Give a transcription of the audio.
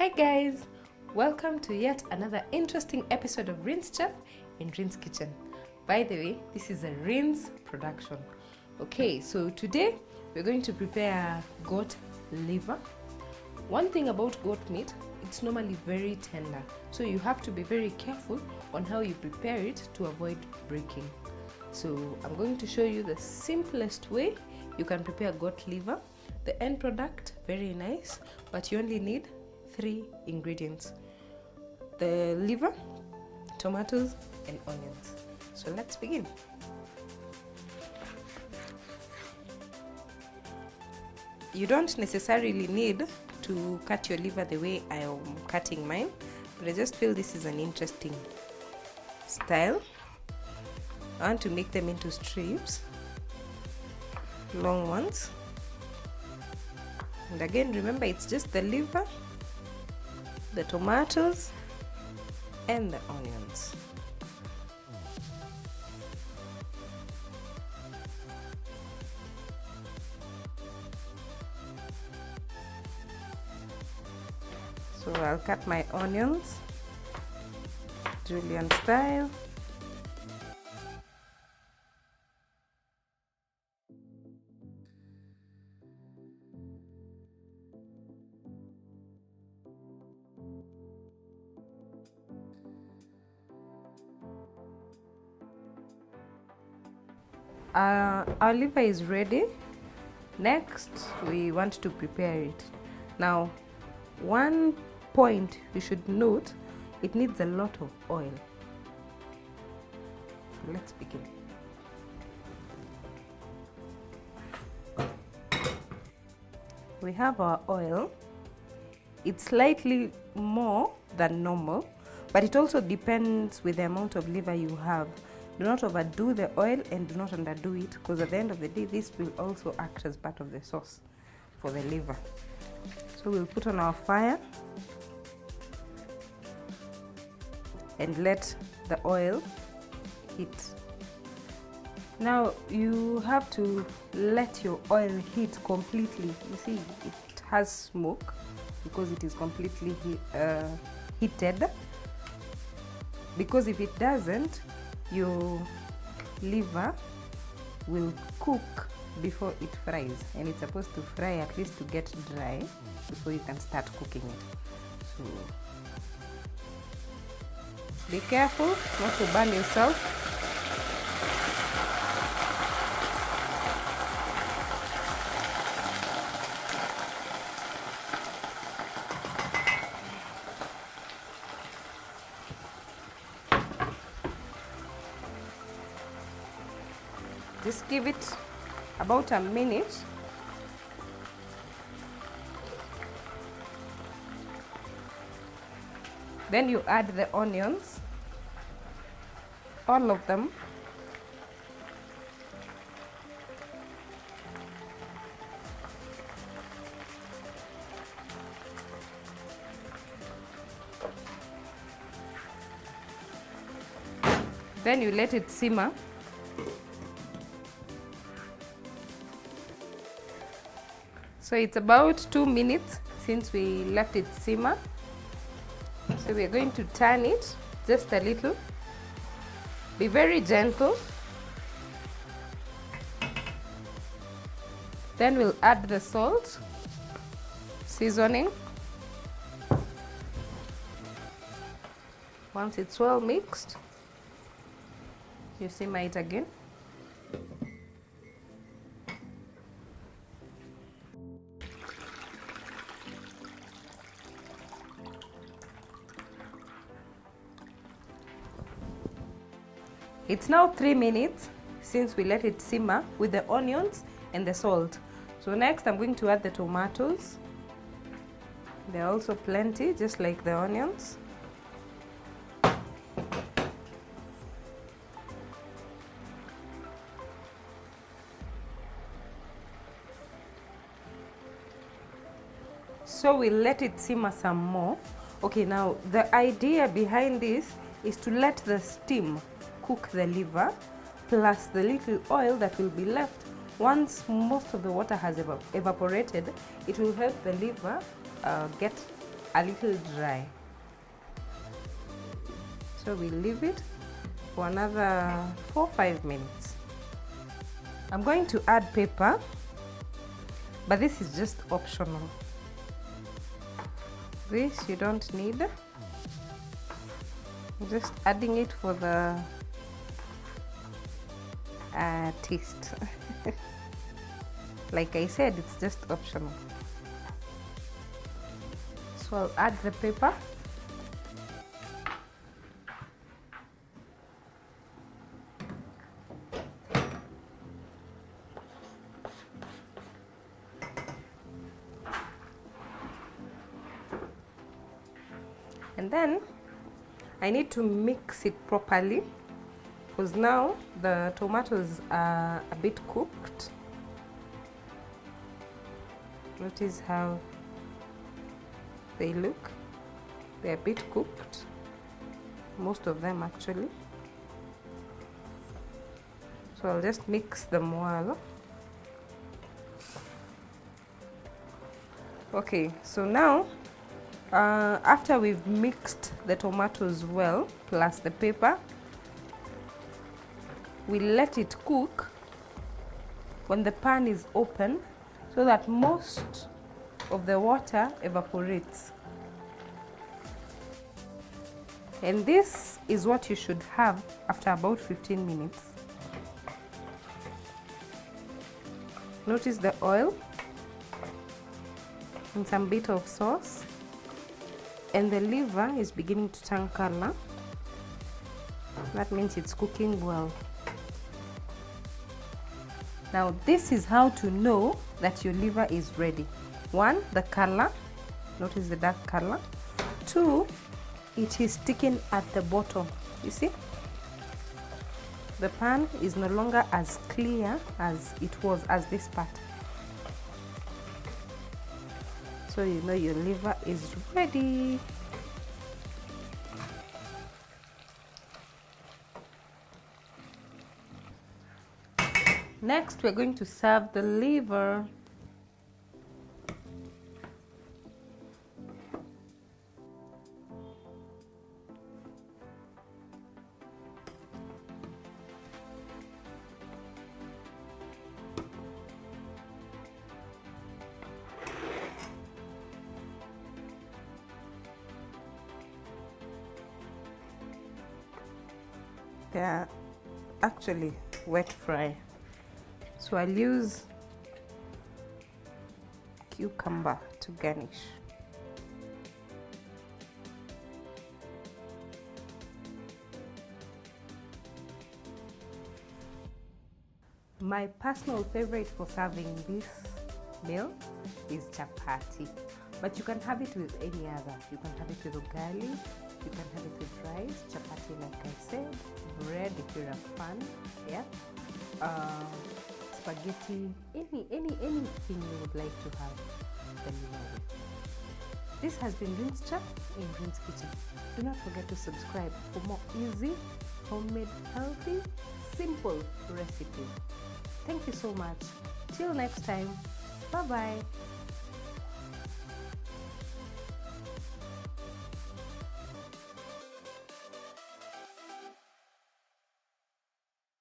Hi guys, welcome to yet another interesting episode of Rinschef in Rin's Kitchen. By the way, this is a Rin's production. Okay, so today we're going to prepare goat liver. One thing about goat meat, it's normally very tender, so you have to be very careful on how you prepare it to avoid breaking. So I'm going to show you the simplest way you can prepare goat liver. The end product, very nice, but you only need 3 ingredients: the liver, tomatoes and onions. So let's begin. You don't necessarily need to cut your liver the way I am cutting mine, but I just feel this is an interesting style. I want to make them into strips, long ones. And again, remember, it's just the liver, the tomatoes and the onions. So I'll cut my onions julienne style. Our liver is ready. Next, we want to prepare it. Now, one point you should note, it needs a lot of oil. So let's begin. We have our oil. It's slightly more than normal, but it also depends with the amount of liver you have. Do not overdo the oil and do not underdo it, because at the end of the day, this will also act as part of the sauce for the liver. So we'll put on our fire and let the oil heat. Now you have to let your oil heat completely. You see, it has smoke because it is completely heated. Because if it doesn't, your liver will cook before it fries, and it's supposed to fry at least to get dry before you can start cooking it. So be careful not to burn yourself. Just give it about a minute. Then you add the onions, all of them. Then you let it simmer. So it's about 2 minutes since we left it simmer. So we're going to turn it just a little. Be very gentle. Then we'll add the salt, seasoning. Once it's well mixed, you simmer it again. It's now 3 minutes since we let it simmer with the onions and the salt. So next I'm going to add the tomatoes. They're also plenty, just like the onions. So we'll let it simmer some more. Okay, now the idea behind this is to let the steam cook the liver, plus the little oil that will be left. Once most of the water has evaporated, it will help the liver get a little dry. So we leave it for another 4-5 minutes. I'm going to add pepper, but this is just optional. This you don't need. I'm just adding it for the taste. Like I said, it's just optional. So I'll add the pepper. And then I need to mix it properly, because now the tomatoes are a bit cooked. Notice how they look. They're a bit cooked, most of them actually. So I'll just mix them well. Okay, so now after we've mixed the tomatoes well plus the pepper, we let it cook when the pan is open, so that most of the water evaporates. And this is what you should have after about 15 minutes. Notice the oil and some bit of sauce, and the liver is beginning to turn color. That means it's cooking well. Now this is how to know that your liver is ready. 1, the color. Notice the dark color. 2, it is sticking at the bottom. You see? The pan is no longer as clear as it was as this part. So you know your liver is ready. Next, we're going to serve the liver. They are actually wet fry. So I'll use cucumber to garnish. My personal favorite for serving this meal is chapati, but you can have it with any other. You can have it with ugali, you can have it with rice, chapati like I said, bread if you're a fan, yeah. Spaghetti, anything you would like to have, then you have it. This has been Rinschef in Rin's Kitchen. Do not forget to subscribe for more easy, homemade, healthy, simple recipes. Thank you so much. Till next time. Bye bye.